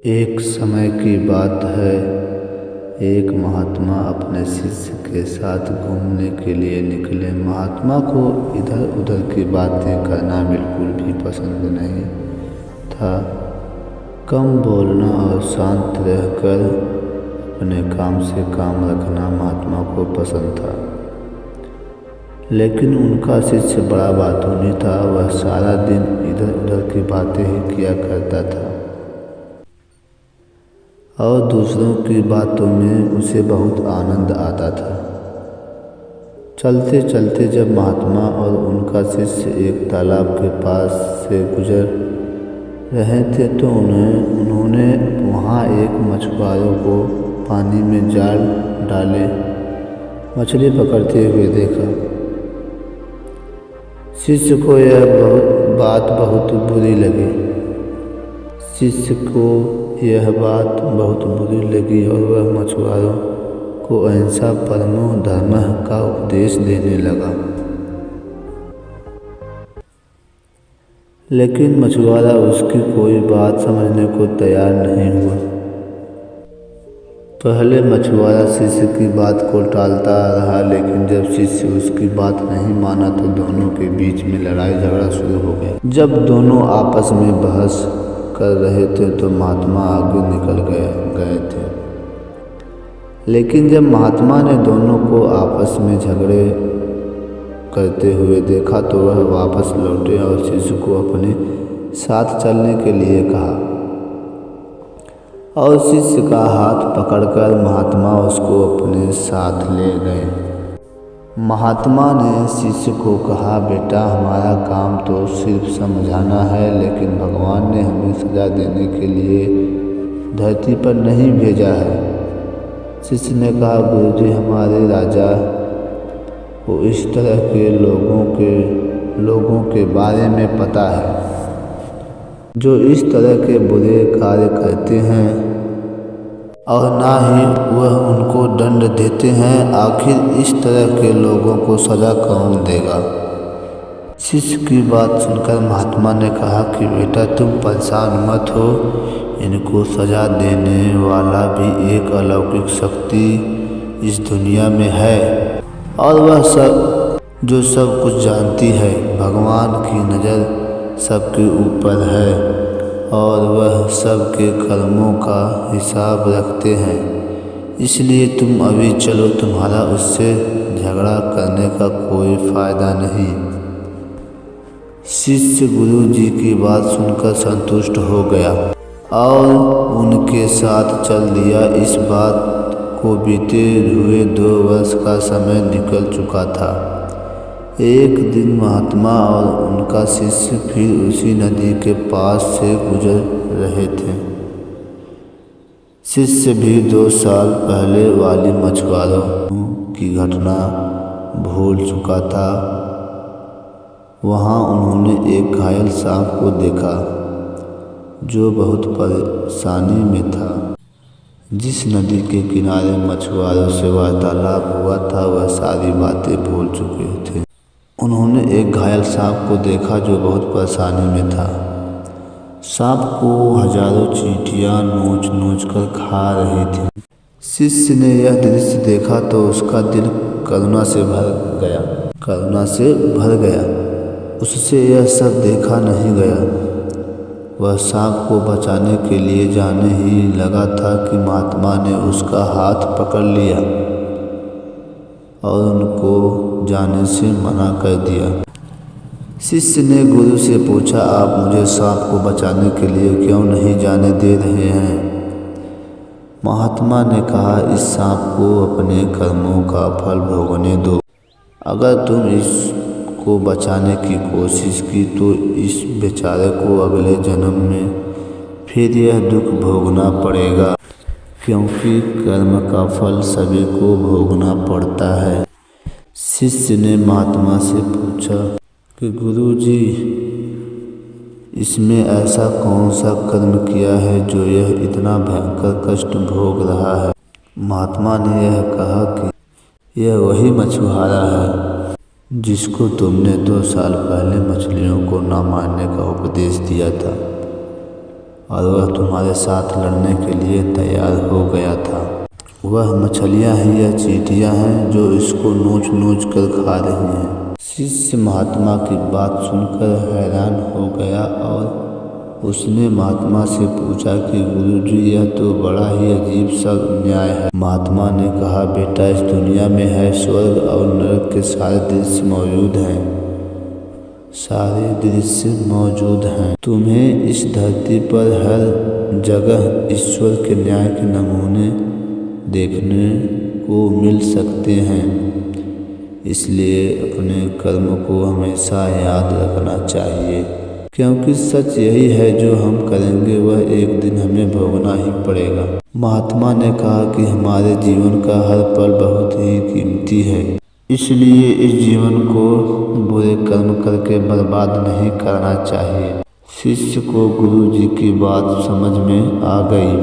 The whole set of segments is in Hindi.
एक समय की बात है, एक महात्मा अपने शिष्य के साथ घूमने के लिए निकले। महात्मा को इधर उधर की बातें करना बिल्कुल भी पसंद नहीं था। कम बोलना और शांत रहकर अपने काम से काम रखना महात्मा को पसंद था। लेकिन उनका शिष्य बड़ा बातूनी था। वह सारा दिन इधर उधर की बातें ही किया करता था और दूसरों की बातों में उसे बहुत आनंद आता था। चलते चलते जब महात्मा और उनका शिष्य एक तालाब के पास से गुजर रहे थे तो उन्होंने वहाँ एक मछुआरों को पानी में जाल डाले मछली पकड़ते हुए देखा। शिष्य को यह बात बहुत बुरी लगी और वह मछुआरों को अहिंसा परमो धर्मः का उपदेश देने लगा। लेकिन मछुआरा उसकी कोई बात समझने को तैयार नहीं हुआ। पहले मछुआरा शिष्य की बात को टालता रहा, लेकिन जब शिष्य उसकी बात नहीं माना तो दोनों के बीच में लड़ाई झगड़ा शुरू हो गया। जब दोनों आपस में बहस कर रहे थे तो महात्मा आगे निकल गए थे। लेकिन जब महात्मा ने दोनों को आपस में झगड़े करते हुए देखा तो वह वापस लौटे और शिष्य को अपने साथ चलने के लिए कहा और शिष्य का हाथ पकड़कर महात्मा उसको अपने साथ ले गए। महात्मा ने शिष्य को कहा, बेटा, हमारा काम तो सिर्फ समझाना है, लेकिन भगवान ने हमें सजा देने के लिए धरती पर नहीं भेजा है। शिष्य ने कहा, गुरुजी, हमारे राजा को इस तरह के लोगों के बारे में पता है जो इस तरह के बुरे कार्य करते हैं और ना ही वह उनको दंड देते हैं। आखिर इस तरह के लोगों को सजा कौन देगा? शिष्य की बात सुनकर महात्मा ने कहा कि बेटा, तुम परेशान मत हो। इनको सजा देने वाला भी एक अलौकिक शक्ति इस दुनिया में है और वह जो सब कुछ जानती है। भगवान की नज़र सबके ऊपर है और वह सबके कर्मों का हिसाब रखते हैं। इसलिए तुम अभी चलो, तुम्हारा उससे झगड़ा करने का कोई फ़ायदा नहीं। शिष्य गुरु जी की बात सुनकर संतुष्ट हो गया और उनके साथ चल दिया। इस बात को बीते हुए 2 वर्ष का समय निकल चुका था। एक दिन महात्मा और उनका शिष्य फिर उसी नदी के पास से गुजर रहे थे। शिष्य भी 2 साल पहले वाली मछुआरों की घटना भूल चुका था। वहाँ उन्होंने एक घायल सांप को देखा जो बहुत परेशानी में था। जिस नदी के किनारे मछुआरों से वार्तालाप हुआ था वह सारी बातें भूल चुके थे। उन्होंने एक घायल सांप को देखा जो बहुत परेशानी में था। सांप को हजारों चींटियां नोच कर खा रही थी। शिष्य ने यह दृश्य देखा तो उसका दिल करुणा से भर गया। उससे यह सब देखा नहीं गया। वह सांप को बचाने के लिए जाने ही लगा था कि महात्मा ने उसका हाथ पकड़ लिया और उनको जाने से मना कर दिया। शिष्य ने गुरु से पूछा, आप मुझे सांप को बचाने के लिए क्यों नहीं जाने दे रहे हैं? महात्मा ने कहा, इस सांप को अपने कर्मों का फल भोगने दो। अगर तुम इसको बचाने की कोशिश की तो इस बेचारे को अगले जन्म में फिर यह दुख भोगना पड़ेगा, क्योंकि कर्म का फल सभी को भोगना पड़ता है। शिष्य ने महात्मा से पूछा कि गुरुजी, इसमें ऐसा कौन सा कर्म किया है जो यह इतना भयंकर कष्ट भोग रहा है? महात्मा ने यह कहा कि यह वही मछुआरा है जिसको तुमने 2 साल पहले मछलियों को न मारने का उपदेश दिया था। और वह तुम्हारे साथ लड़ने के लिए तैयार हो गया था। वह मछलियाँ ही या चींटियाँ हैं जो इसको नोच नोच कर खा रही हैं। शिष्य महात्मा की बात सुनकर हैरान हो गया और उसने महात्मा से पूछा कि गुरुजी, यह तो बड़ा ही अजीब सा न्याय है। महात्मा ने कहा, बेटा, इस दुनिया में है स्वर्ग और नरक के सारे दृश्य मौजूद हैं। सारे दृश्य मौजूद हैं। तुम्हें इस धरती पर हर जगह ईश्वर के न्याय के नमूने देखने को मिल सकते हैं। इसलिए अपने कर्म को हमेशा याद रखना चाहिए, क्योंकि सच यही है, जो हम करेंगे वह एक दिन हमें भोगना ही पड़ेगा। महात्मा ने कहा कि हमारे जीवन का हर पल बहुत ही कीमती है, इसलिए इस जीवन को बुरे कर्म करके बर्बाद नहीं करना चाहिए। शिष्य को गुरु जी की बात समझ में आ गई।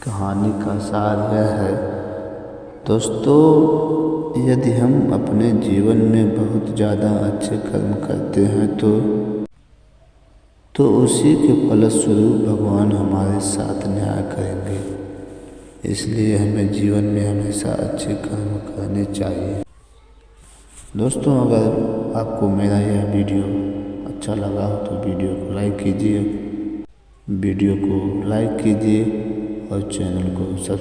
कहानी का सार यह है दोस्तों, यदि हम अपने जीवन में बहुत ज़्यादा अच्छे कर्म करते हैं तो उसी के फलस्वरूप भगवान हमारे साथ न्याय करेंगे। इसलिए हमें जीवन में हमेशा अच्छे कर्म करने चाहिए। दोस्तों, अगर आपको मेरा यह वीडियो अच्छा लगा हो तो वीडियो को लाइक कीजिए और चैनल को सब्सक्राइब